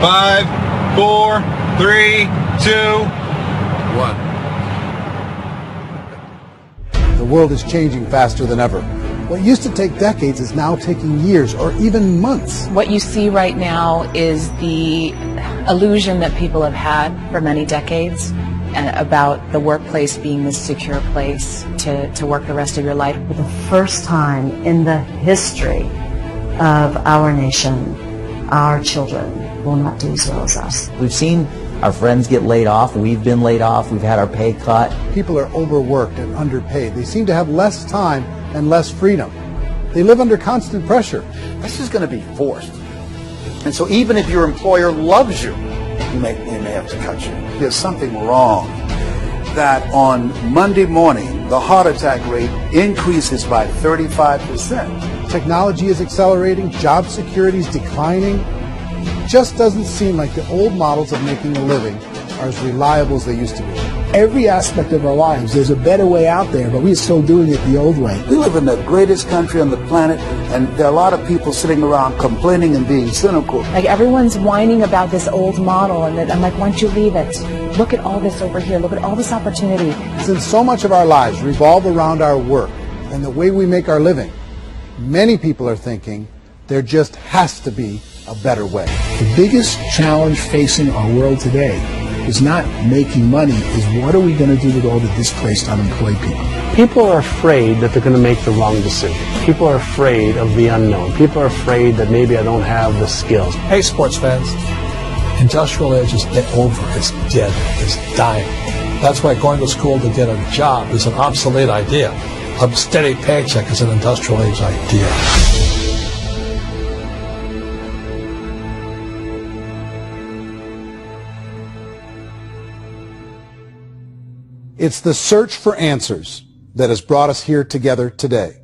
5, 4, 3, 2, 1. The world is changing faster than ever. What used to take decades is now taking years or even months. What you see right now is the illusion that people have had for many decades about the workplace being this secure place to work the rest of your life. For the first time in the history of our nation, our children will not do as well as us. We've seen our friends get laid off. We've been laid off. We've had our pay cut. People are overworked and underpaid. They seem to have less time and less freedom. They live under constant pressure. This is going to be forced. And so even if your employer loves you, he may have to cut you. There's something wrong that on Monday morning, the heart attack rate increases by 35%. Technology is accelerating, job security is declining. It just doesn't seem like the old models of making a living are as reliable as they used to be. Every aspect of our lives, there's a better way out there, but we're still doing it the old way. We live in the greatest country on the planet, and there are a lot of people sitting around complaining and being cynical. Like everyone's whining about this old model, and I'm like, why don't you leave it? Look at all this over here. Look at all this opportunity. Since so much of our lives revolve around our work and the way we make our living, many people are thinking there just has to be a better way. The biggest challenge facing our world today is not making money, is what are we going to do with all the displaced, unemployed people? People are afraid that they're going to make the wrong decision. People are afraid of the unknown. People are afraid that maybe I don't have the skills. Hey, sports fans, industrial age is over. It's dead. It's dying. That's why going to school to get a job is an obsolete idea. A steady paycheck is an industrial age idea. It's the search for answers that has brought us here together today.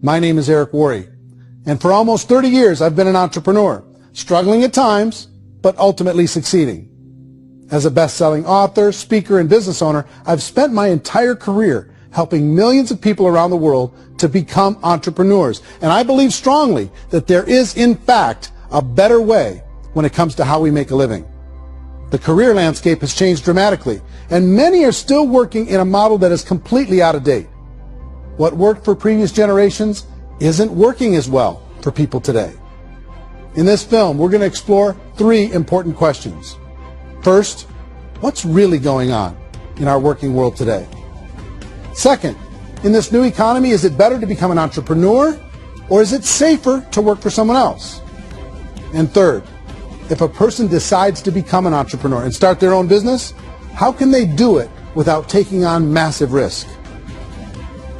My name is Eric Worre, and for almost 30 years I've been an entrepreneur, struggling at times, but ultimately succeeding. As a best-selling author, speaker, and business owner, I've spent my entire career helping millions of people around the world to become entrepreneurs. And I believe strongly that there is, in fact, a better way when it comes to how we make a living. The career landscape has changed dramatically, and many are still working in a model that is completely out of date. What worked for previous generations isn't working as well for people today. In this film, we're going to explore 3 important questions. First, what's really going on in our working world today? Second, in this new economy, is it better to become an entrepreneur, or is it safer to work for someone else? And third, if a person decides to become an entrepreneur and start their own business, how can they do it without taking on massive risk?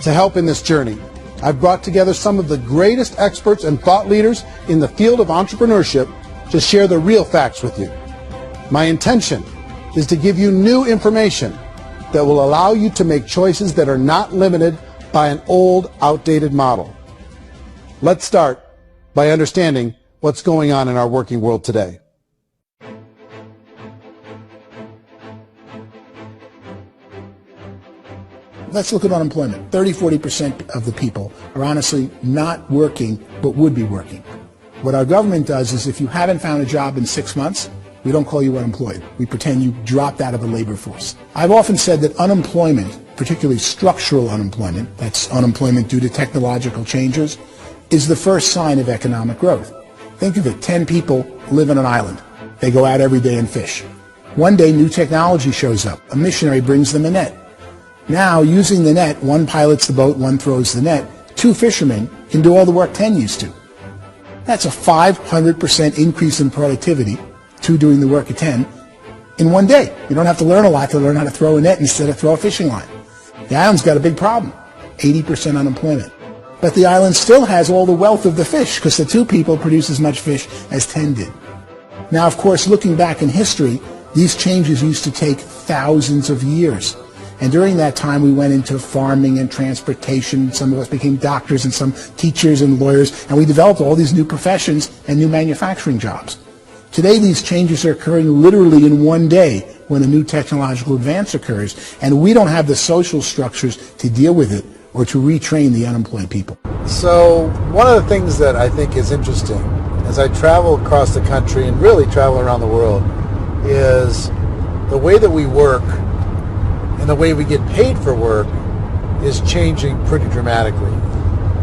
To help in this journey, I've brought together some of the greatest experts and thought leaders in the field of entrepreneurship to share the real facts with you. My intention is to give you new information that will allow you to make choices that are not limited by an old, outdated model. Let's start by understanding what's going on in our working world today. Let's look at unemployment. 30-40% of the people are honestly not working, but would be working. What our government does is if you haven't found a job in 6 months, we don't call you unemployed. We pretend you dropped out of the labor force. I've often said that unemployment, particularly structural unemployment, that's unemployment due to technological changes, is the first sign of economic growth. Think of it, 10 people live on an island. They go out every day and fish. One day, new technology shows up. A missionary brings them a net. Now, using the net, one pilots the boat, one throws the net. 2 fishermen can do all the work 10 used to. That's a 500% increase in productivity, 2 doing the work of 10, in one day. You don't have to learn a lot to learn how to throw a net instead of throw a fishing line. The island's got a big problem, 80% unemployment. But the island still has all the wealth of the fish because the 2 people produce as much fish as 10 did. Now, of course, looking back in history, these changes used to take thousands of years. And during that time, we went into farming and transportation. Some of us became doctors and some teachers and lawyers. And we developed all these new professions and new manufacturing jobs. Today, these changes are occurring literally in one day when a new technological advance occurs. And we don't have the social structures to deal with it or to retrain the unemployed people. So one of the things that I think is interesting as I travel across the country and really travel around the world is the way that we work and the way we get paid for work is changing pretty dramatically.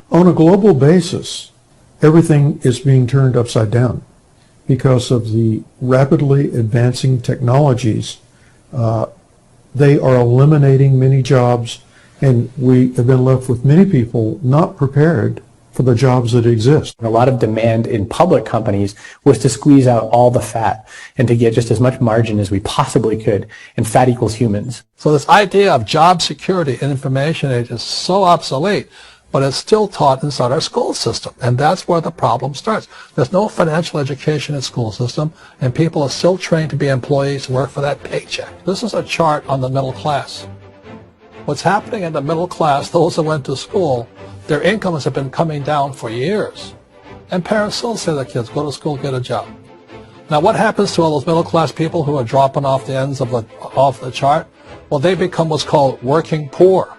On a global basis, everything is being turned upside down because of the rapidly advancing technologies. They are eliminating many jobs, and we have been left with many people not prepared for the jobs that exist. A lot of demand in public companies was to squeeze out all the fat and to get just as much margin as we possibly could, and fat equals humans. So this idea of job security in information age is so obsolete, but it's still taught inside our school system, and that's where the problem starts. There's no financial education in school system, and people are still trained to be employees who work for that paycheck. This is a chart on the middle class. What's happening in the middle class, those that went to school, their incomes have been coming down for years. And parents still say to their kids, go to school, get a job. Now what happens to all those middle class people who are dropping off the ends of the chart? Well, they become what's called working poor.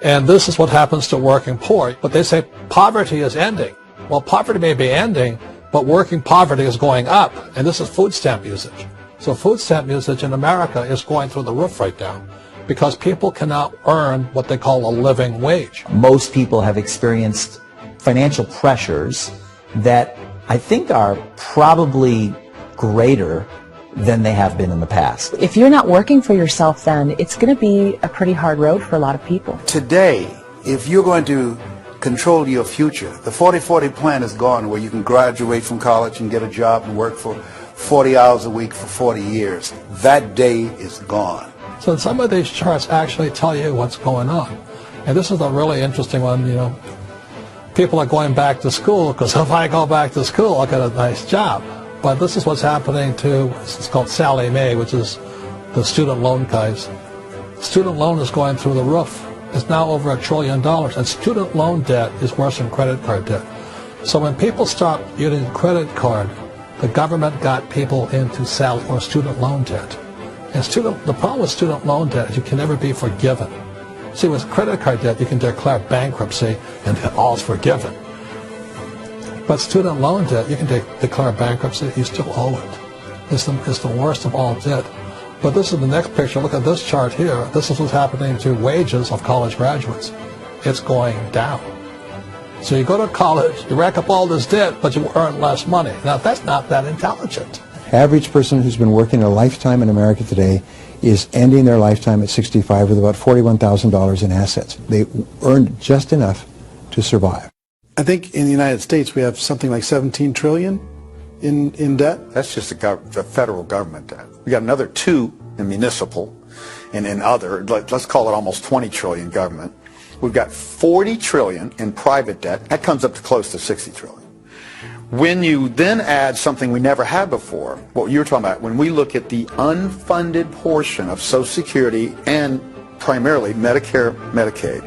And this is what happens to working poor. But they say poverty is ending. Well, poverty may be ending, but working poverty is going up. And this is food stamp usage. So food stamp usage in America is going through the roof right now, because people cannot earn what they call a living wage. Most people have experienced financial pressures that I think are probably greater than they have been in the past. If you're not working for yourself, then it's going to be a pretty hard road for a lot of people. Today, if you're going to control your future, the 40-40 plan is gone, where you can graduate from college and get a job and work for 40 hours a week for 40 years. That day is gone. So some of these charts actually tell you what's going on. And this is a really interesting one. You know, people are going back to school because if I go back to school, I'll get a nice job. But this is what's happening to, it's called Sallie Mae, which is the student loan guys. Student loan is going through the roof. It's now over $1 trillion. And student loan debt is worse than credit card debt. So when people stopped using credit card, the government got people into student loan debt. And the problem with student loan debt is you can never be forgiven. See, with credit card debt, you can declare bankruptcy and all's forgiven. But student loan debt, you can declare bankruptcy, you still owe it. It's the worst of all debt. But this is the next picture. Look at this chart here. This is what's happening to wages of college graduates. It's going down. So you go to college, you rack up all this debt, but you earn less money. Now, that's not that intelligent. Average person who's been working a lifetime in America today is ending their lifetime at 65 with about $41,000 in assets. They earned just enough to survive. I think in the United States we have something like 17 trillion in debt. That's just the federal government debt. We got another 2 in municipal and in other, let's call it almost 20 trillion government. We've got 40 trillion in private debt. That comes up to close to 60 trillion. When you then add something we never had before, what you were talking about, when we look at the unfunded portion of Social Security and primarily Medicare, Medicaid,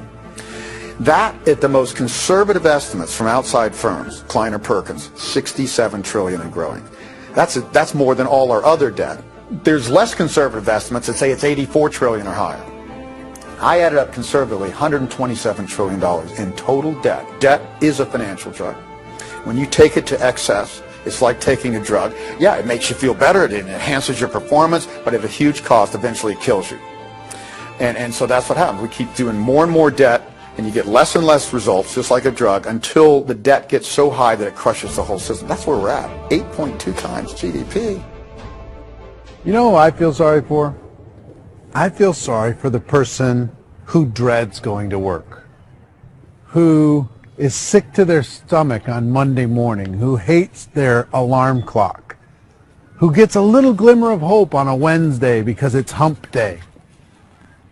that at the most conservative estimates from outside firms, Kleiner Perkins, 67 trillion and growing. That's more than all our other debt. There's less conservative estimates that say it's 84 trillion or higher. I added up conservatively $127 trillion in total debt. Debt is a financial drug. When you take it to excess, it's like taking a drug. Yeah, it makes you feel better, it enhances your performance, but at a huge cost, eventually it kills you. And so that's what happens. We keep doing more and more debt, and you get less and less results, just like a drug, until the debt gets so high that it crushes the whole system. That's where we're at, 8.2 times GDP. You know who I feel sorry for? I feel sorry for the person who dreads going to work, who is sick to their stomach on Monday morning, who hates their alarm clock, who gets a little glimmer of hope on a Wednesday because it's hump day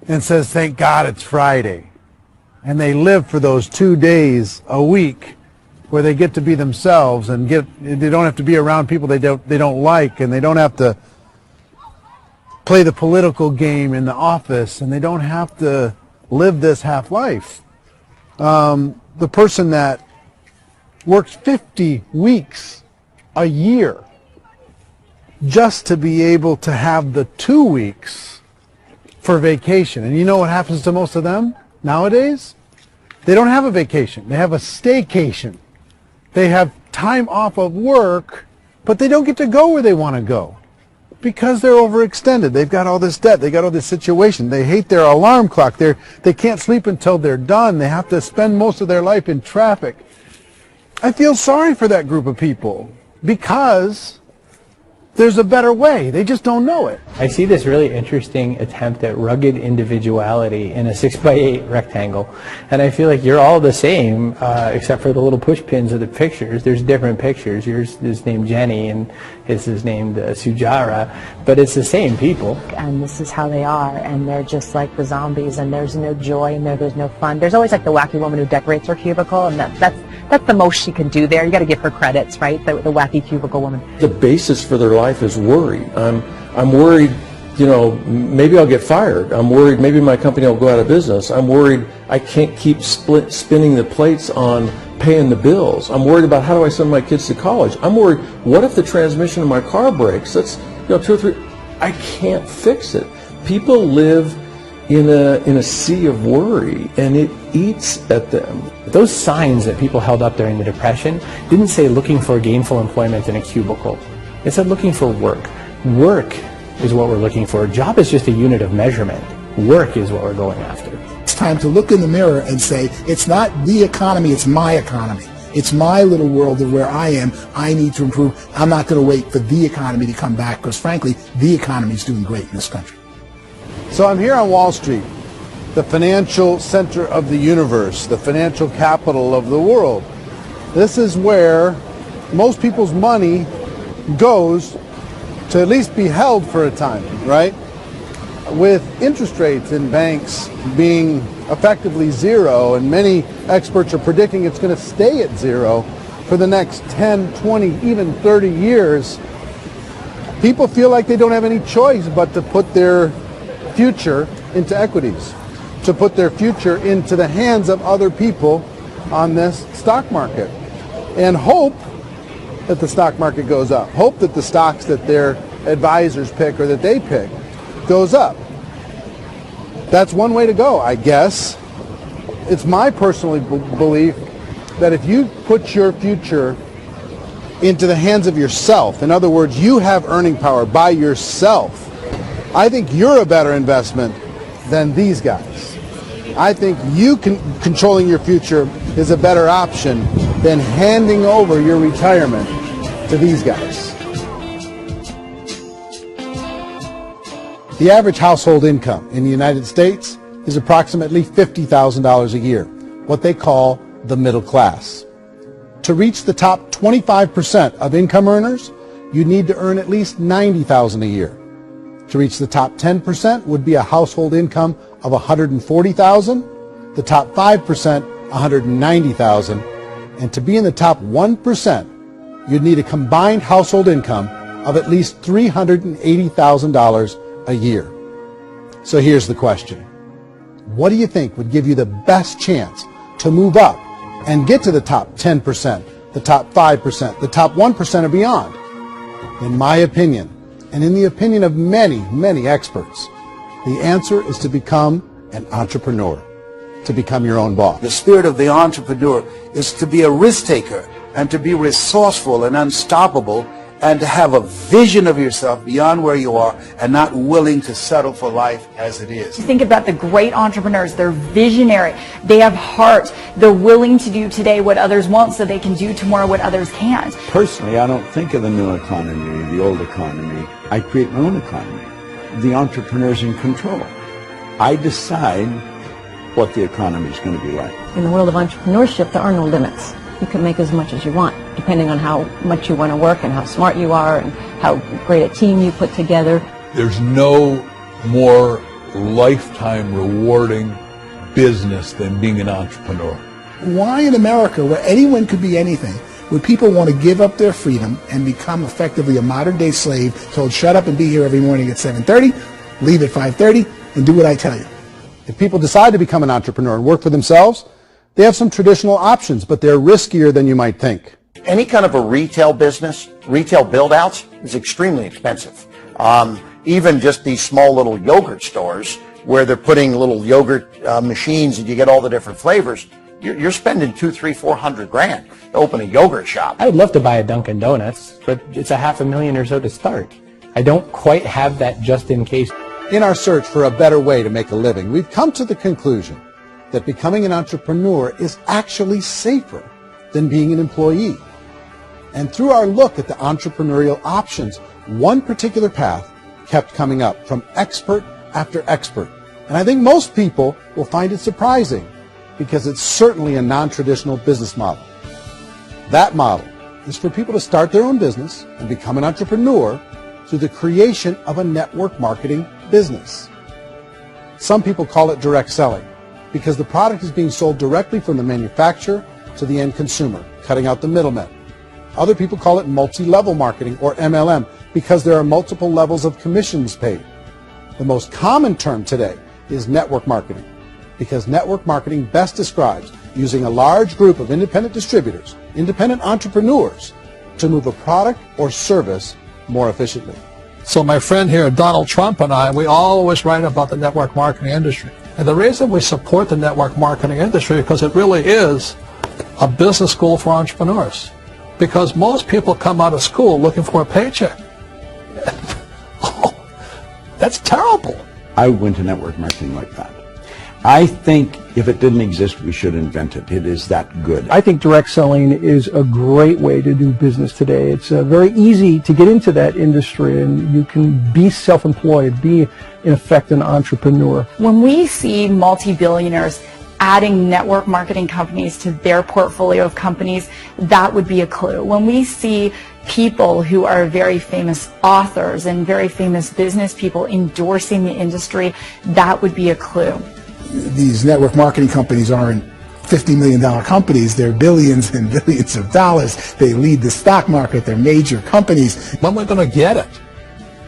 and says, thank God it's Friday. And they live for those 2 days a week where they get to be themselves and they don't have to be around people they don't like, and they don't have to play the political game in the office, and they don't have to live this half life. The person that works 50 weeks a year just to be able to have the 2 weeks for vacation. And you know what happens to most of them nowadays? They don't have a vacation. They have a staycation. They have time off of work, but they don't get to go where they want to go because they're overextended. They've got all this debt. They got all this situation. They hate their alarm clock. They can't sleep until they're done. They have to spend most of their life in traffic. I feel sorry for that group of people because there's a better way. They just don't know it. I see this really interesting attempt at rugged individuality in a 6x8 rectangle, and I feel like you're all the same, except for the little push pins of the pictures. There's different pictures. Yours is named Jenny, and his is named Sujara, but it's the same people. And this is how they are, and they're just like the zombies, and there's no joy in there, there's no fun. There's always like the wacky woman who decorates her cubicle, and that's the most she can do there. You got to give her credits, right? The wacky cubicle woman. The basis for their life is worry. I'm worried, you know, maybe I'll get fired. I'm worried maybe my company will go out of business. I'm worried I can't keep spinning the plates on paying the bills. I'm worried about how do I send my kids to college. I'm worried, what if the transmission of my car breaks? That's, you know, 2 or 3, I can't fix it. People live in a sea of worry, and it eats at them. Those signs that people held up during the Depression didn't say looking for gainful employment in a cubicle. It said looking for work. Work is what we're looking for. Job is just a unit of measurement. Work is what we're going after. It's time to look in the mirror and say, it's not the economy, it's my economy. It's my little world of where I am. I need to improve. I'm not going to wait for the economy to come back because, frankly, the economy is doing great in this country. So I'm here on Wall Street, the financial center of the universe, the financial capital of the world. This is where most people's money goes to at least be held for a time, right? With interest rates in banks being effectively zero, and many experts are predicting it's going to stay at zero for the next 10, 20, even 30 years, people feel like they don't have any choice but to put their future into equities, to put their future into the hands of other people on this stock market, and hope that the stock market goes up, hope that the stocks that their advisors pick or that they pick goes up. That's one way to go, I guess. It's my personal belief that if you put your future into the hands of yourself, in other words, you have earning power by yourself, I think you're a better investment than these guys. I think you controlling your future is a better option than handing over your retirement to these guys. The average household income in the United States is approximately $50,000 a year, what they call the middle class. To reach the top 25% of income earners, you need to earn at least $90,000 a year. To reach the top 10% would be a household income of $140,000, the top 5% $190,000, and to be in the top 1%, you'd need a combined household income of at least $380,000 a year. So here's the question. What do you think would give you the best chance to move up and get to the top 10%, the top 5%, the top 1% or beyond? In my opinion, and in the opinion of many, many experts, the answer is to become an entrepreneur, to become your own boss. The spirit of the entrepreneur is to be a risk taker and to be resourceful and unstoppable and to have a vision of yourself beyond where you are and not willing to settle for life as it is. Think about the great entrepreneurs. They're visionary. They have heart. They're willing to do today what others won't so they can do tomorrow what others can't. Personally, I don't think of the new economy, the old economy. I create my own economy. The entrepreneur's in control. I decide what the economy is going to be like. In the world of entrepreneurship, there are no limits. You can make as much as you want, depending on how much you want to work and how smart you are and how great a team you put together. There's no more lifetime rewarding business than being an entrepreneur. Why in America, where anyone could be anything, would people want to give up their freedom and become effectively a modern-day slave, told shut up and be here every morning at 7:30, leave at 5:30, and do what I tell you? If people decide to become an entrepreneur and work for themselves, they have some traditional options, but they're riskier than you might think. Any kind of a retail business, retail build-outs, is extremely expensive. Even just these small little yogurt stores where they're putting little yogurt machines and you get all the different flavors, you're spending $200,000, $300,000, $400,000 to open a yogurt shop. I would love to buy a Dunkin' Donuts, but it's $500,000 or so to start. I don't quite have that just in case. In our search for a better way to make a living, we've come to the conclusion that becoming an entrepreneur is actually safer than being an employee. And through our look at the entrepreneurial options, one particular path kept coming up from expert after expert. And I think most people will find it surprising because it's certainly a non-traditional business model. That model is for people to start their own business and become an entrepreneur through the creation of a network marketing business. Some people call it direct selling because the product is being sold directly from the manufacturer to the end consumer, cutting out the middlemen. Other people call it multi-level marketing, or MLM, because there are multiple levels of commissions paid. The most common term today is network marketing, because network marketing best describes using a large group of independent distributors, independent entrepreneurs, to move a product or service more efficiently. So my friend here, Donald Trump, and I, we always write about the network marketing industry. And the reason we support the network marketing industry is because it really is a business school for entrepreneurs. Because most people come out of school looking for a paycheck. Oh, that's terrible. I went to network marketing like that. I think if it didn't exist, we should invent it. It is that good. I think direct selling is a great way to do business today. It's very easy to get into that industry, and you can be self-employed, be, in effect, an entrepreneur. When we see multi-billionaires adding network marketing companies to their portfolio of companies, that would be a clue. When we see people who are very famous authors and very famous business people endorsing the industry, that would be a clue. These network marketing companies aren't $50 million companies. They're billions and billions of dollars. They lead the stock market. They're major companies. When we're going to get it?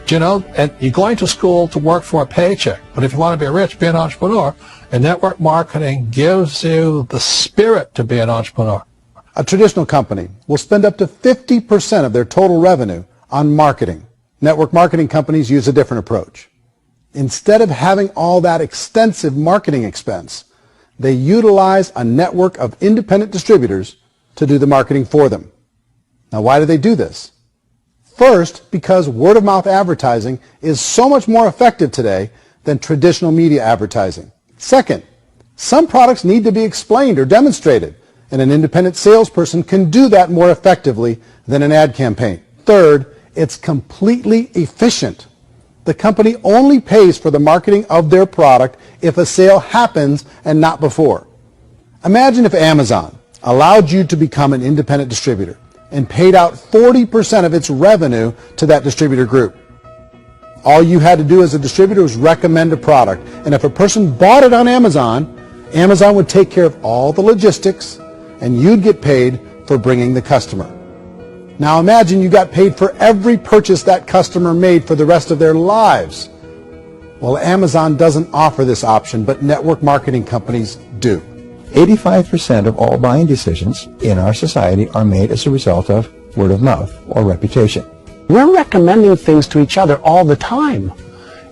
You know, and you're going to school to work for a paycheck, but if you want to be rich, be an entrepreneur, and network marketing gives you the spirit to be an entrepreneur. A traditional company will spend up to 50% of their total revenue on marketing. Network marketing companies use a different approach. Instead of having all that extensive marketing expense, they utilize a network of independent distributors to do the marketing for them. Now, why do they do this? First, because word-of-mouth advertising is so much more effective today than traditional media advertising. Second, some products need to be explained or demonstrated, and an independent salesperson can do that more effectively than an ad campaign. Third, it's completely efficient. The company only pays for the marketing of their product if a sale happens and not before. Imagine if Amazon allowed you to become an independent distributor and paid out 40% of its revenue to that distributor group. All you had to do as a distributor was recommend a product, and if a person bought it on Amazon, Amazon would take care of all the logistics, and you'd get paid for bringing the customer. Now imagine you got paid for every purchase that customer made for the rest of their lives. Well, Amazon doesn't offer this option, but network marketing companies do. 85% of all buying decisions in our society are made as a result of word of mouth or reputation. We're recommending things to each other all the time.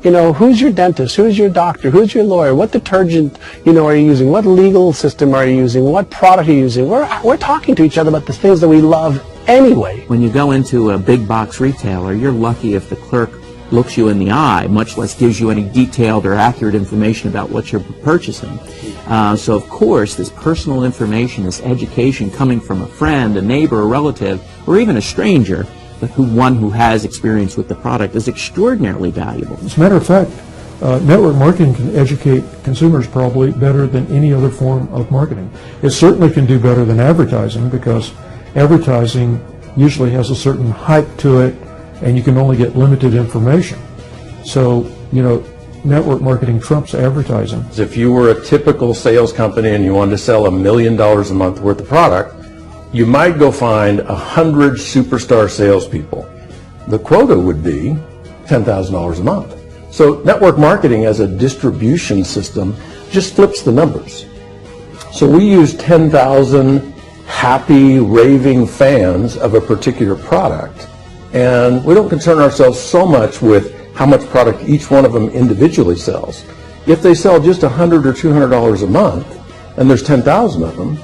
You know, who's your dentist? Who's your doctor? Who's your lawyer? What detergent, are you using? What legal system are you using? What product are you using? We're talking to each other about the things that we love anyway. When you go into a big box retailer, you're lucky if the clerk looks you in the eye, much less gives you any detailed or accurate information about what you're purchasing. So of course, this personal information, this education coming from a friend, a neighbor, a relative, or even a stranger, but one who has experience with the product is extraordinarily valuable. As a matter of fact, network marketing can educate consumers probably better than any other form of marketing. It certainly can do better than advertising because advertising usually has a certain hype to it and you can only get limited information. So, network marketing trumps advertising. If you were a typical sales company and you wanted to sell $1 million a month worth of product, you might go find 100 superstar salespeople. The quota would be $10,000 a month. So network marketing as a distribution system just flips the numbers. So we use 10,000 happy, raving fans of a particular product, and we don't concern ourselves so much with how much product each one of them individually sells. If they sell just $100 or $200 a month, and there's 10,000 of them,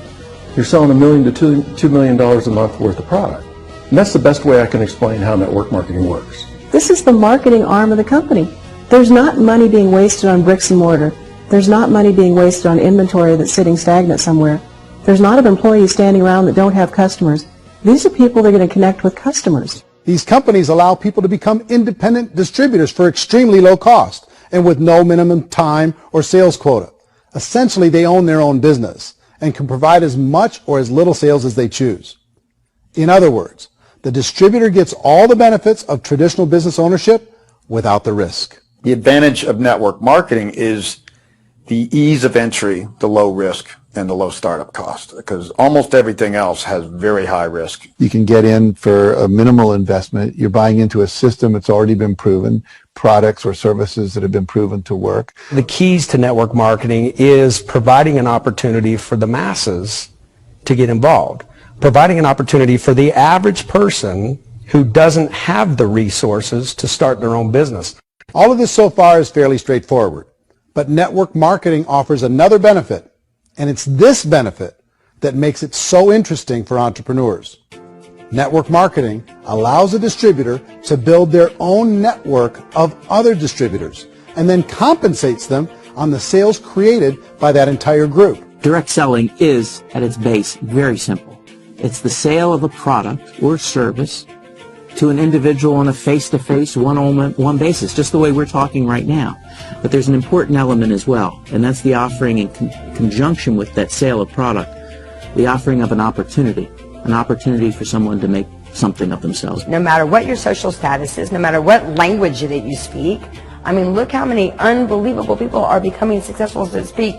you're selling $1 million to $2 million a month worth of product. And that's the best way I can explain how network marketing works. This is the marketing arm of the company. There's not money being wasted on bricks and mortar. There's not money being wasted on inventory that's sitting stagnant somewhere. There's not of employees standing around that don't have customers. These are people that are going to connect with customers. These companies allow people to become independent distributors for extremely low cost and with no minimum time or sales quota. Essentially, they own their own business and can provide as much or as little sales as they choose. In other words, the distributor gets all the benefits of traditional business ownership without the risk. The advantage of network marketing is the ease of entry, the low risk, and the low startup cost, because almost everything else has very high risk. You can get in for a minimal investment. You're buying into a system that's already been proven, products or services that have been proven to work. The keys to network marketing is providing an opportunity for the masses to get involved, providing an opportunity for the average person who doesn't have the resources to start their own business. All of this so far is fairly straightforward, but network marketing offers another benefit, and it's this benefit that makes it so interesting for entrepreneurs. Network marketing allows a distributor to build their own network of other distributors and then compensates them on the sales created by that entire group. Direct selling is, at its base, very simple. It's the sale of a product or service to an individual on a face-to-face, one-on-one basis, just the way we're talking right now. But there's an important element as well, and that's the offering in conjunction with that sale of product, the offering of an opportunity for someone to make something of themselves. No matter what your social status is, no matter what language that you speak, I mean, look how many unbelievable people are becoming successful to speak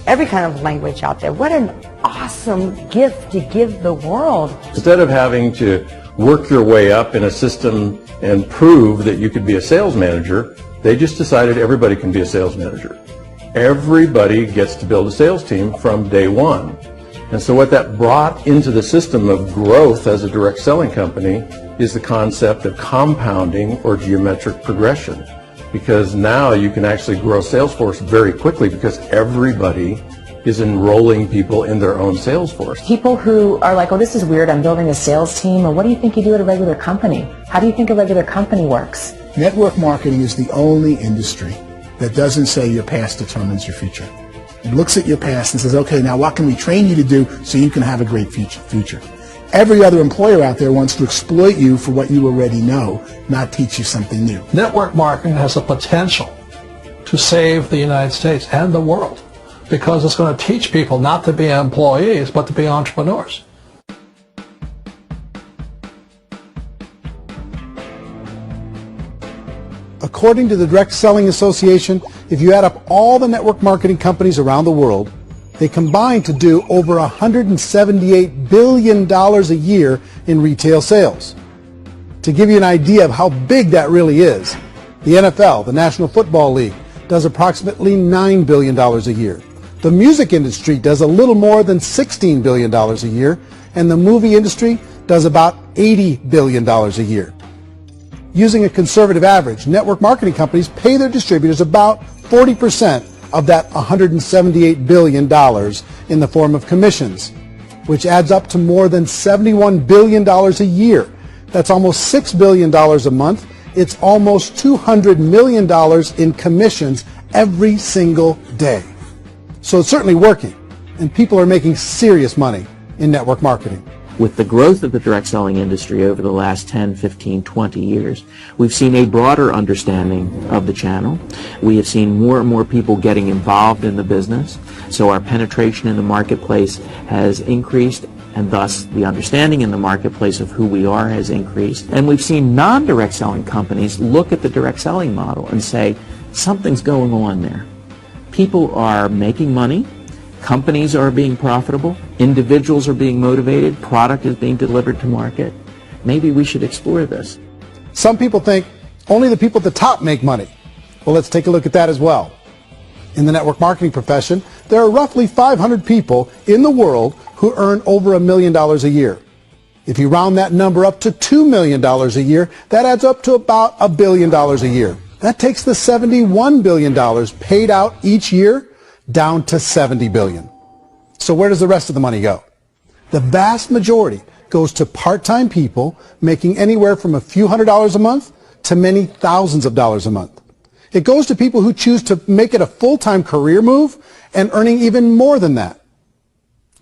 every kind of language out there. What an awesome gift to give the world. Instead of having to work your way up in a system and prove that you could be a sales manager, they just decided everybody can be a sales manager. Everybody gets to build a sales team from day one. And so what that brought into the system of growth as a direct selling company is the concept of compounding or geometric progression. Because now you can actually grow sales force very quickly because everybody is enrolling people in their own sales force. People who are like, oh, this is weird, I'm building a sales team, or what do you think you do at a regular company? How do you think a regular company works? Network marketing is the only industry that doesn't say your past determines your future. It looks at your past and says, okay, now what can we train you to do so you can have a great future? Every other employer out there wants to exploit you for what you already know, not teach you something new. Network marketing has the potential to save the United States and the world because it's going to teach people not to be employees but to be entrepreneurs. According to the Direct Selling Association, if you add up all the network marketing companies around the world, they combine to do over $178 billion a year in retail sales. To give you an idea of how big that really is, the NFL, the National Football League, does approximately $9 billion a year. The music industry does a little more than $16 billion a year, and the movie industry does about $80 billion a year. Using a conservative average, network marketing companies pay their distributors about 40% of that $178 billion in the form of commissions, which adds up to more than $71 billion a year. That's almost $6 billion a month. It's almost $200 million in commissions every single day. So it's certainly working, and people are making serious money in network marketing. With the growth of the direct selling industry over the last 10, 15, 20 years, we've seen a broader understanding of the channel. We have seen more and more people getting involved in the business, so our penetration in the marketplace has increased, and thus the understanding in the marketplace of who we are has increased. And we've seen non-direct selling companies look at the direct selling model and say, something's going on there. People are making money. Companies are being profitable, individuals are being motivated, product is being delivered to market. Maybe we should explore this. Some people think only the people at the top make money. Well, let's take a look at that as well. In the network marketing profession, there are roughly 500 people in the world who earn over $1 million a year. If you round that number up to $2 million a year, that adds up to about $1 billion a year. That takes the $71 billion paid out each year down to $70 billion. So where does the rest of the money go? The vast majority goes to part-time people making anywhere from a few $100s a month to many thousands of dollars a month. It goes to people who choose to make it a full-time career move and earning even more than that.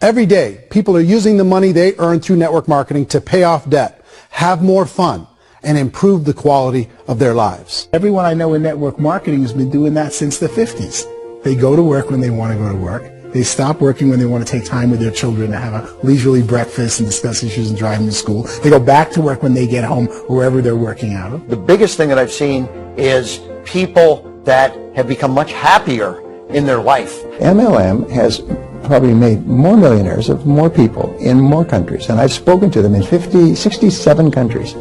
Every day, people are using the money they earn through network marketing to pay off debt, have more fun, and improve the quality of their lives. Everyone I know in network marketing has been doing that since the 50s. They go to work when they want to go to work. They stop working when they want to take time with their children to have a leisurely breakfast and discuss issues and drive them to school. They go back to work when they get home, wherever they're working out of. The biggest thing that I've seen is people that have become much happier in their life. MLM has probably made more millionaires of more people in more countries, and I've spoken to them in 67 countries,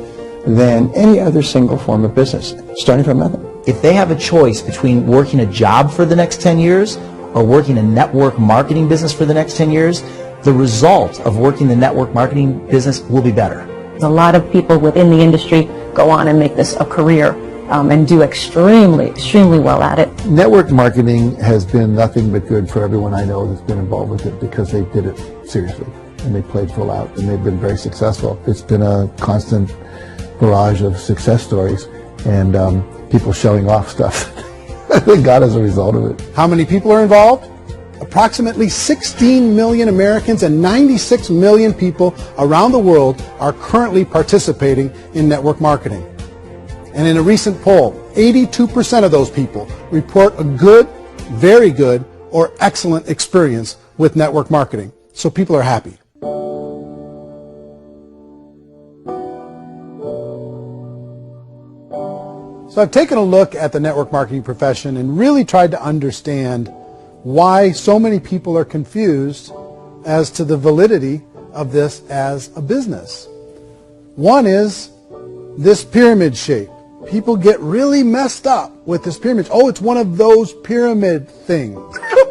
than any other single form of business, starting from nothing. If they have a choice between working a job for the next 10 years or working a network marketing business for the next 10 years, the result of working the network marketing business will be better. A lot of people within the industry go on and make this a career and do extremely well at it. Network marketing has been nothing but good for everyone I know that's been involved with it because they did it seriously and they played full out and they've been very successful. It's been a constant barrage of success stories and people showing off stuff they got as a result of it. How many people are involved? Approximately 16 million Americans and 96 million people around the world are currently participating in network marketing. And in a recent poll, 82% of those people report a good, very good, or excellent experience with network marketing. So people are happy. So I've taken a look at the network marketing profession and really tried to understand why so many people are confused as to the validity of this as a business. One is this pyramid shape. People get really messed up with this pyramid. Oh, it's one of those pyramid things.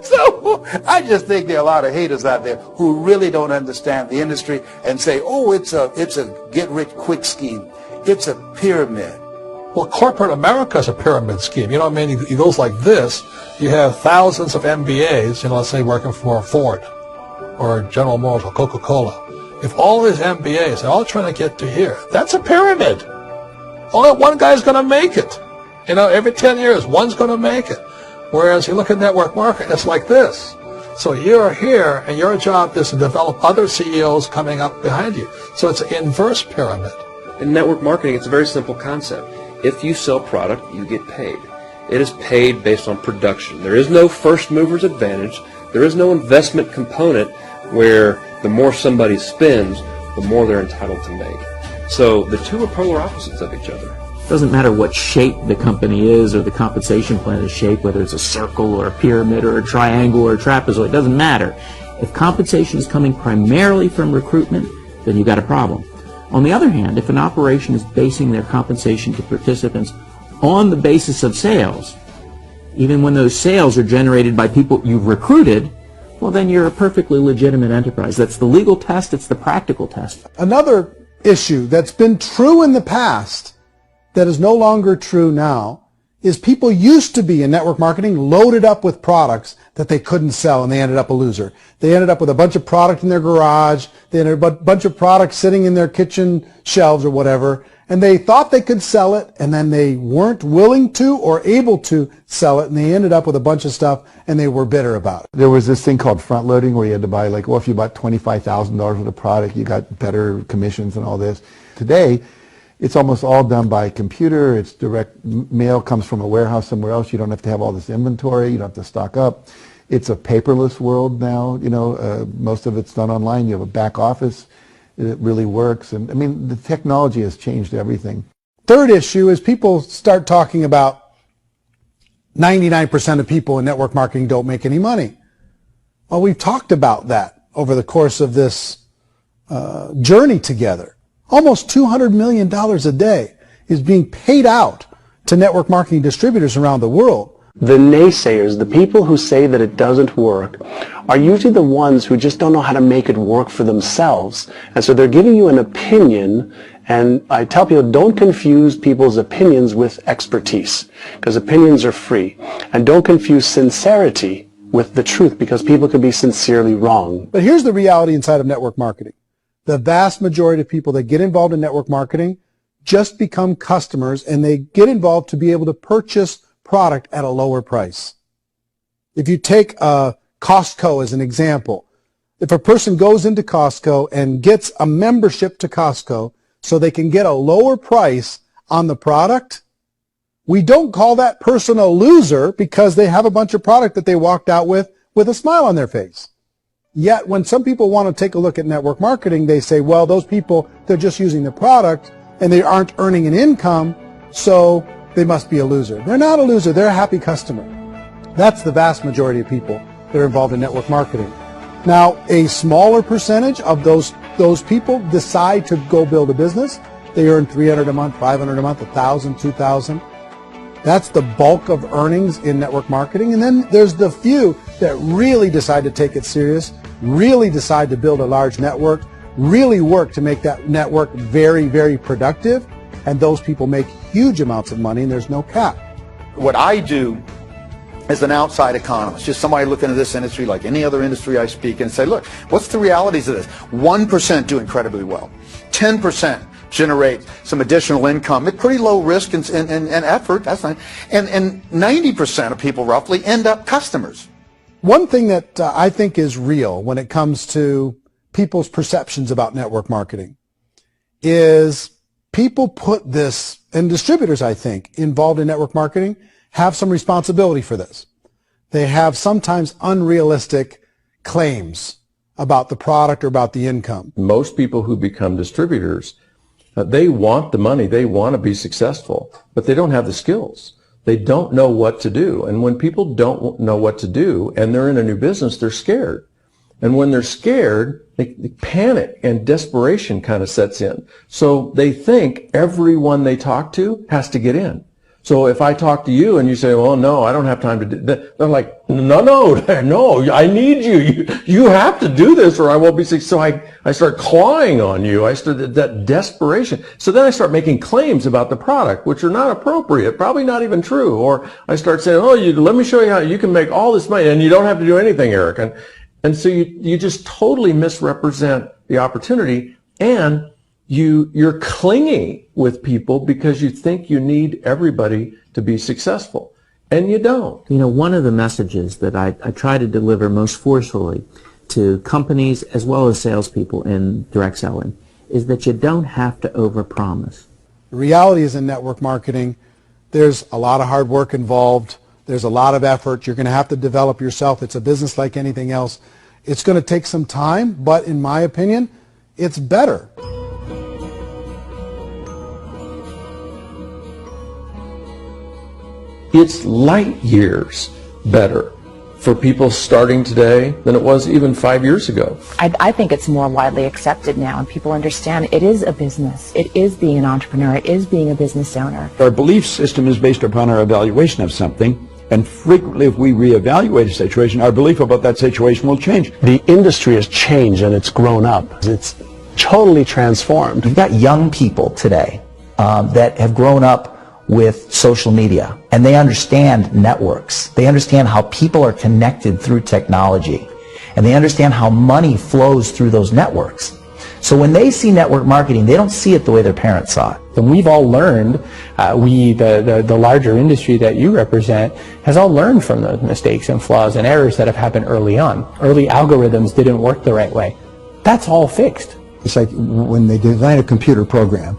So I just think there are a lot of haters out there who really don't understand the industry and say, oh, it's a get-rich-quick scheme. It's a pyramid. Well, corporate America is a pyramid scheme. You know what I mean? It goes like this. You have thousands of MBAs, let's say working for Ford or General Motors or Coca-Cola. If all these MBAs are all trying to get to here, that's a pyramid. Only one guy's going to make it. Every 10 years, one's going to make it. Whereas you look at network marketing, it's like this. So you're here, and your job is to develop other CEOs coming up behind you. So it's an inverse pyramid. In network marketing, it's a very simple concept. If you sell product, you get paid. It is paid based on production. There is no first mover's advantage. There is no investment component where the more somebody spends, the more they're entitled to make. So the two are polar opposites of each other. It doesn't matter what shape the company is or the compensation plan is shaped, whether it's a circle or a pyramid or a triangle or a trapezoid, it doesn't matter. If compensation is coming primarily from recruitment, then you've got a problem. On the other hand, if an operation is basing their compensation to participants on the basis of sales, even when those sales are generated by people you've recruited, well, then you're a perfectly legitimate enterprise. That's the legal test. It's the practical test. Another issue that's been true in the past that is no longer true now is people used to be in network marketing loaded up with products that they couldn't sell, and they ended up a loser. They ended up with a bunch of product in their garage, they ended up with a bunch of products sitting in their kitchen shelves or whatever, and they thought they could sell it, and then they weren't willing to or able to sell it, and they ended up with a bunch of stuff, and they were bitter about it. There was this thing called front loading where you had to buy, if you bought $25,000 worth of product, you got better commissions and all this. Today, it's almost all done by computer. It's direct mail comes from a warehouse somewhere else. You don't have to have all this inventory. You don't have to stock up. It's a paperless world now. Most of it's done online. You have a back office. It really works. And the technology has changed everything. Third issue is people start talking about 99% of people in network marketing don't make any money. Well, we've talked about that over the course of this journey together. Almost $200 million a day is being paid out to network marketing distributors around the world. The naysayers, the people who say that it doesn't work, are usually the ones who just don't know how to make it work for themselves. And so they're giving you an opinion, and I tell people, don't confuse people's opinions with expertise, because opinions are free. And don't confuse sincerity with the truth, because people can be sincerely wrong. But here's the reality inside of network marketing. The vast majority of people that get involved in network marketing just become customers, and they get involved to be able to purchase product at a lower price. If you take Costco as an example, if a person goes into Costco and gets a membership to Costco so they can get a lower price on the product, we don't call that person a loser because they have a bunch of product that they walked out with a smile on their face. Yet when some people want to take a look at network marketing, they say, well, those people, they're just using the product and they aren't earning an income, so they must be a loser. They're not a loser. They're a happy customer. That's the vast majority of people that are involved in network marketing. Now, a smaller percentage of those people decide to go build a business. They earn $300 a month, $500 a month, $1,000, $2,000. That's the bulk of earnings in network marketing. And then there's the few that really decide to take it serious, really decide to build a large network, really work to make that network very, very productive. And those people make huge amounts of money, and there's no cap. What I do as an outside economist, just somebody looking at this industry like any other industry I speak and say, look, what's the realities of this? 1% do incredibly well. 10% generate some additional income at pretty low risk and effort. That's fine. And 90% of people roughly end up customers. One thing that I think is real when it comes to people's perceptions about network marketing is people put this, and distributors, I think, involved in network marketing have some responsibility for this. They have sometimes unrealistic claims about the product or about the income. Most people who become distributors, they want the money, they want to be successful, but they don't have the skills. They don't know what to do. And when people don't know what to do and they're in a new business, they're scared. And when they're scared, they panic and desperation kind of sets in. So they think everyone they talk to has to get in. So if I talk to you and you say, well, no, I don't have time to do that, they're like, no, I need you. You have to do this or I won't be successful. So I start clawing on you. I start that desperation. So then I start making claims about the product, which are not appropriate, probably not even true. Or I start saying, let me show you how you can make all this money and you don't have to do anything, Eric. And so you just totally misrepresent the opportunity, and you're clingy with people because you think you need everybody to be successful, and you don't. You know, one of the messages that I try to deliver most forcefully to companies as well as salespeople in direct selling is that you don't have to overpromise. The reality is in network marketing, there's a lot of hard work involved. There's a lot of effort. You're going to have to develop yourself. It's a business like anything else. It's going to take some time, but in my opinion, it's better. It's light years better for people starting today than it was even 5 years ago. I think it's more widely accepted now, and people understand it is a business. It is being an entrepreneur. It is being a business owner. Our belief system is based upon our evaluation of something, and frequently if we reevaluate a situation, our belief about that situation will change. The industry has changed and it's grown up. It's totally transformed. You've got young people today that have grown up with social media, and they understand networks. They understand how people are connected through technology, and they understand how money flows through those networks. So when they see network marketing, they don't see it the way their parents saw it. And we've all learned, the larger industry that you represent, has all learned from those mistakes and flaws and errors that have happened early on. Early algorithms didn't work the right way. That's all fixed. It's like when they design a computer program,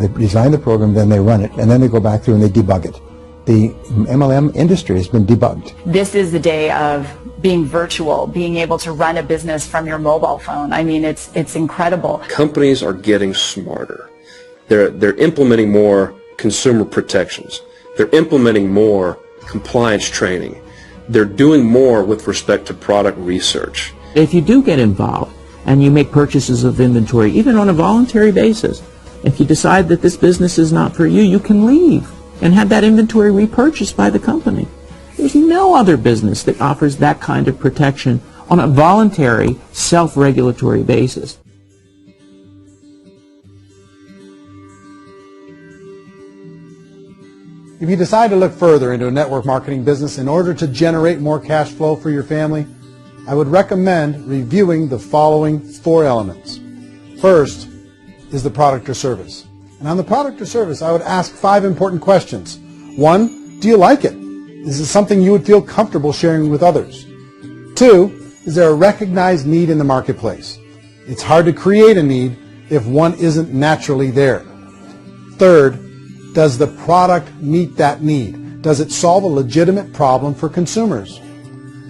they design the program, then they run it, and then they go back through and they debug it. The MLM industry has been debugged. This is the day of being virtual, being able to run a business from your mobile phone. I mean, it's incredible. Companies are getting smarter. They're implementing more consumer protections. They're implementing more compliance training. They're doing more with respect to product research. If you do get involved and you make purchases of inventory, even on a voluntary basis, if you decide that this business is not for you, you can leave and have that inventory repurchased by the company. There's no other business that offers that kind of protection on a voluntary, self-regulatory basis. If you decide to look further into a network marketing business in order to generate more cash flow for your family, I would recommend reviewing the following 4 elements. First is the product or service. And on the product or service, I would ask 5 important questions. 1, do you like it? Is it something you would feel comfortable sharing with others? 2, is there a recognized need in the marketplace? It's hard to create a need if one isn't naturally there. Third, does the product meet that need? Does it solve a legitimate problem for consumers?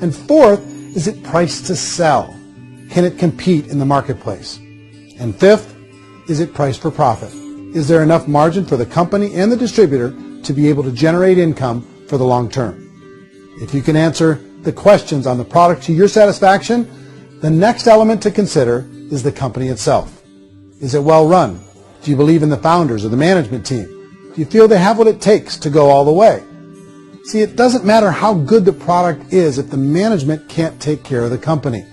And fourth, is it priced to sell? Can it compete in the marketplace? And fifth, is it priced for profit? Is there enough margin for the company and the distributor to be able to generate income for the long term? If you can answer the questions on the product to your satisfaction, the next element to consider is the company itself. Is it well run? Do you believe in the founders or the management team? Do you feel they have what it takes to go all the way? See, it doesn't matter how good the product is if the management can't take care of the company.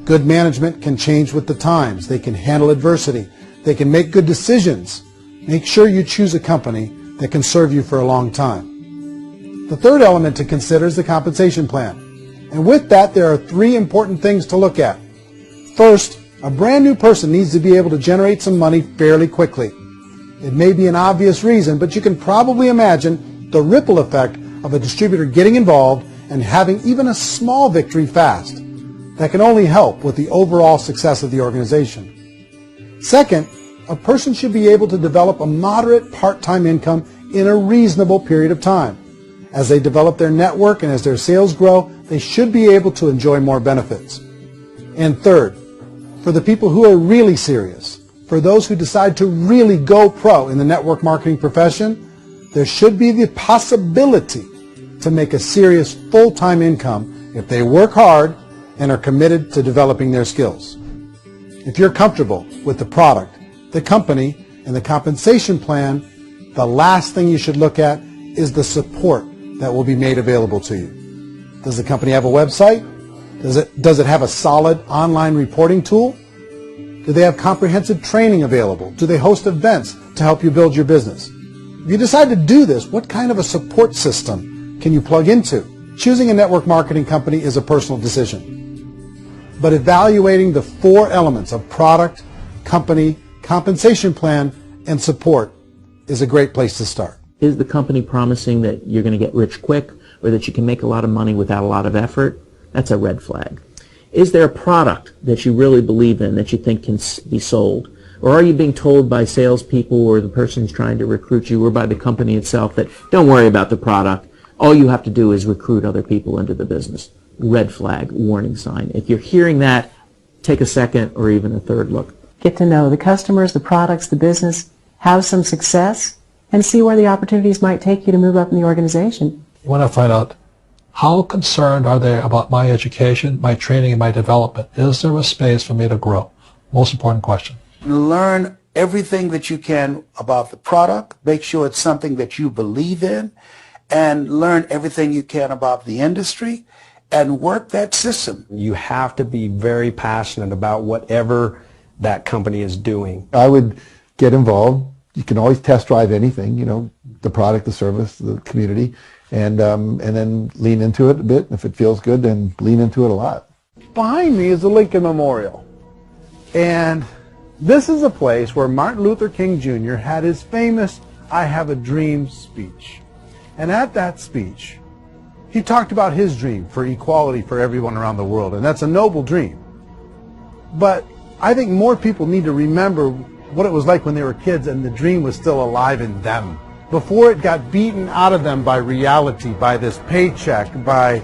Good management can change with the times. They can handle adversity. They can make good decisions. Make sure you choose a company that can serve you for a long time. The third element to consider is the compensation plan. And with that, there are 3 important things to look at. First, a brand new person needs to be able to generate some money fairly quickly. It may be an obvious reason, but you can probably imagine the ripple effect of a distributor getting involved and having even a small victory fast. That can only help with the overall success of the organization. Second, a person should be able to develop a moderate part-time income in a reasonable period of time. As they develop their network and as their sales grow, they should be able to enjoy more benefits. And third, for the people who are really serious, for those who decide to really go pro in the network marketing profession, there should be the possibility to make a serious full-time income if they work hard and are committed to developing their skills. If you're comfortable with the product, the company, and the compensation plan, the last thing you should look at is the support that will be made available to you. Does the company have a website? Does it have a solid online reporting tool? Do they have comprehensive training available? Do they host events to help you build your business? If you decide to do this, what kind of a support system can you plug into? Choosing a network marketing company is a personal decision. But evaluating the 4 elements of product, company, compensation plan, and support is a great place to start. Is the company promising that you're going to get rich quick or that you can make a lot of money without a lot of effort? That's a red flag. Is there a product that you really believe in that you think can be sold? Or are you being told by salespeople or the person who's trying to recruit you or by the company itself that don't worry about the product, all you have to do is recruit other people into the business? Red flag, warning sign. If you're hearing that, take a second or even a third look. Get to know the customers, the products, the business, have some success, and see where the opportunities might take you to move up in the organization. You want to find out how concerned are they about my education, my training, and my development? Is there a space for me to grow? Most important question. Learn everything that you can about the product. Make sure it's something that you believe in, and learn everything you can about the industry and work that system. You have to be very passionate about whatever that company is doing. I would get involved. You can always test drive anything, you know, the product, the service, the community, and then lean into it a bit. If it feels good, then lean into it a lot. Behind me is the Lincoln Memorial. And this is a place where Martin Luther King Jr. had his famous I Have a Dream speech. And at that speech, he talked about his dream for equality for everyone around the world, and that's a noble dream. But I think more people need to remember what it was like when they were kids and the dream was still alive in them. Before it got beaten out of them by reality, by this paycheck, by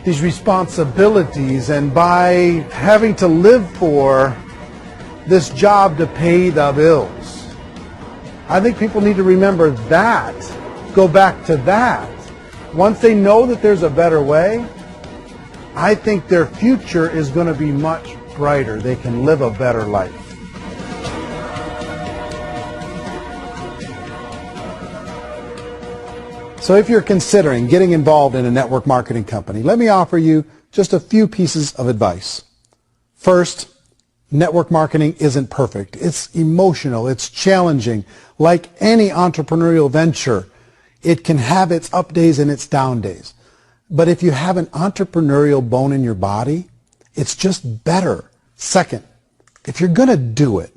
these responsibilities, and by having to live for this job to pay the bills. I think people need to remember that, go back to that. Once they know that there's a better way, I think their future is going to be much brighter. They can live a better life. So if you're considering getting involved in a network marketing company, let me offer you just a few pieces of advice. First, network marketing isn't perfect. It's emotional. It's challenging. Like any entrepreneurial venture, It can have its up days and its down days. But if you have an entrepreneurial bone in your body, it's just better. Second, if you're going to do it,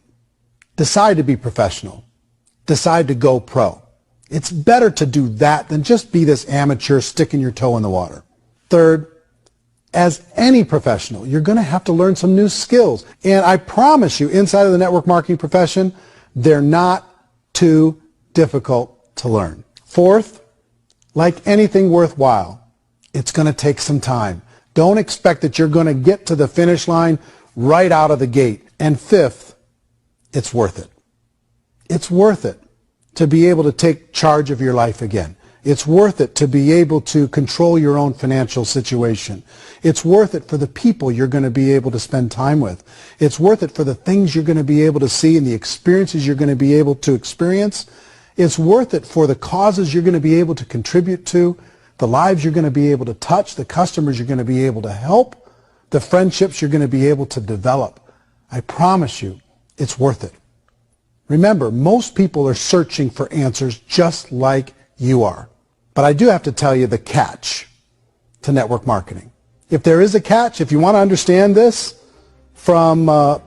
decide to be professional. Decide to go pro. It's better to do that than just be this amateur sticking your toe in the water. Third, as any professional, you're going to have to learn some new skills. And I promise you, inside of the network marketing profession, they're not too difficult to learn. Fourth, like anything worthwhile, it's going to take some time. Don't expect that you're going to get to the finish line right out of the gate. And fifth, it's worth it. It's worth it to be able to take charge of your life again. It's worth it to be able to control your own financial situation. It's worth it for the people you're going to be able to spend time with. It's worth it for the things you're going to be able to see and the experiences you're going to be able to experience. It's worth it for the causes you're going to be able to contribute to, the lives you're going to be able to touch, the customers you're going to be able to help, the friendships you're going to be able to develop. I promise you, it's worth it. Remember, most people are searching for answers just like you are. But I do have to tell you the catch to network marketing. If there is a catch, if you want to understand this from an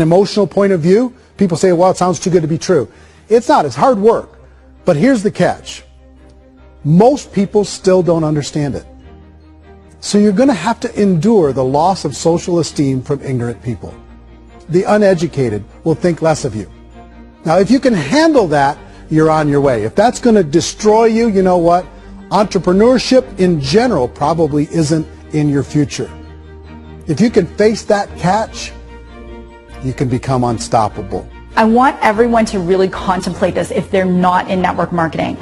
emotional point of view, people say, well, it sounds too good to be true. It's not. It's hard work. But here's the catch. Most people still don't understand it. So you're going to have to endure the loss of social esteem from ignorant people. The uneducated will think less of you. Now, if you can handle that, you're on your way. If that's going to destroy you, you know what? Entrepreneurship in general probably isn't in your future. If you can face that catch, you can become unstoppable. I want everyone to really contemplate this if they're not in network marketing.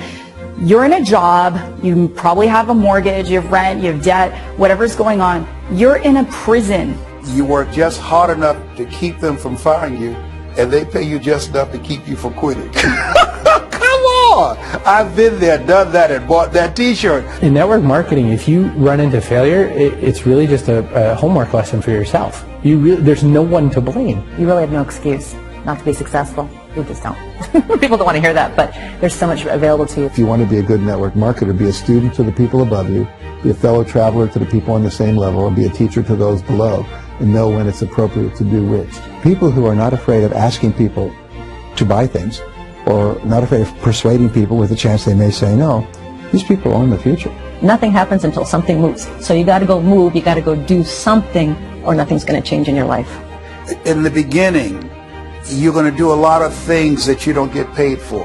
You're in a job, you probably have a mortgage, you have rent, you have debt, whatever's going on. You're in a prison. You work just hard enough to keep them from firing you, and they pay you just enough to keep you from quitting. Come on! I've been there, done that, and bought that t-shirt. In network marketing, if you run into failure, it's really just a homework lesson for yourself. There's no one to blame. You really have no excuse not to be successful. You just don't. People don't want to hear that, but there's so much available to you. If you want to be a good network marketer, be a student to the people above you, be a fellow traveler to the people on the same level, and be a teacher to those below, and know when it's appropriate to do which. People who are not afraid of asking people to buy things, or not afraid of persuading people with a chance they may say no, these people own the future. Nothing happens until something moves. So you got to go move, you got to go do something, or nothing's going to change in your life. In the beginning, you're going to do a lot of things that you don't get paid for.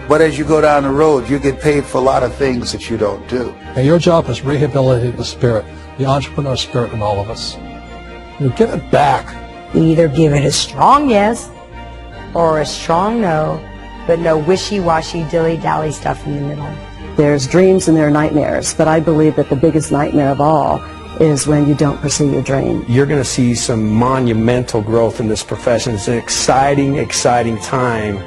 But as you go down the road, you get paid for a lot of things that you don't do. And your job is rehabilitate the spirit, the entrepreneur spirit in all of us. You get it back. You either give it a strong yes or a strong no, but no wishy-washy, dilly-dally stuff in the middle. There's dreams and there are nightmares, but I believe that the biggest nightmare of all is when you don't pursue your dream. You're going to see some monumental growth in this profession. It's an exciting, exciting time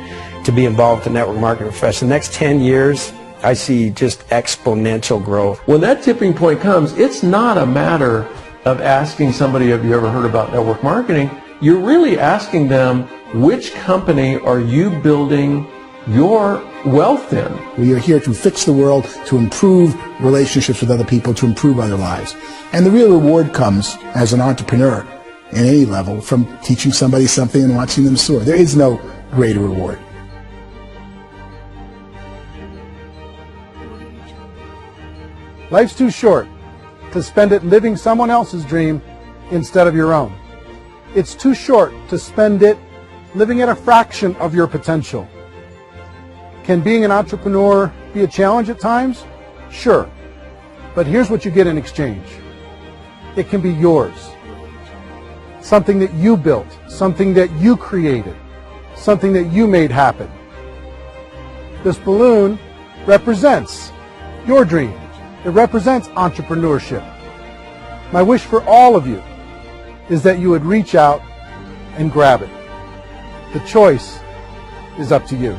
to be involved in the network marketing profession. The next 10 years, I see just exponential growth. When that tipping point comes, it's not a matter of asking somebody, have you ever heard about network marketing? You're really asking them, which company are you building your wealth in? We are here to fix the world, to improve relationships with other people, to improve other lives. And the real reward comes as an entrepreneur at any level from teaching somebody something and watching them soar. There is no greater reward. Life's too short to spend it living someone else's dream instead of your own. It's too short to spend it living at a fraction of your potential. Can being an entrepreneur be a challenge at times? Sure. But here's what you get in exchange. It can be yours. Something that you built, something that you created, something that you made happen. This balloon represents your dream. It represents entrepreneurship. My wish for all of you is that you would reach out and grab it. The choice is up to you.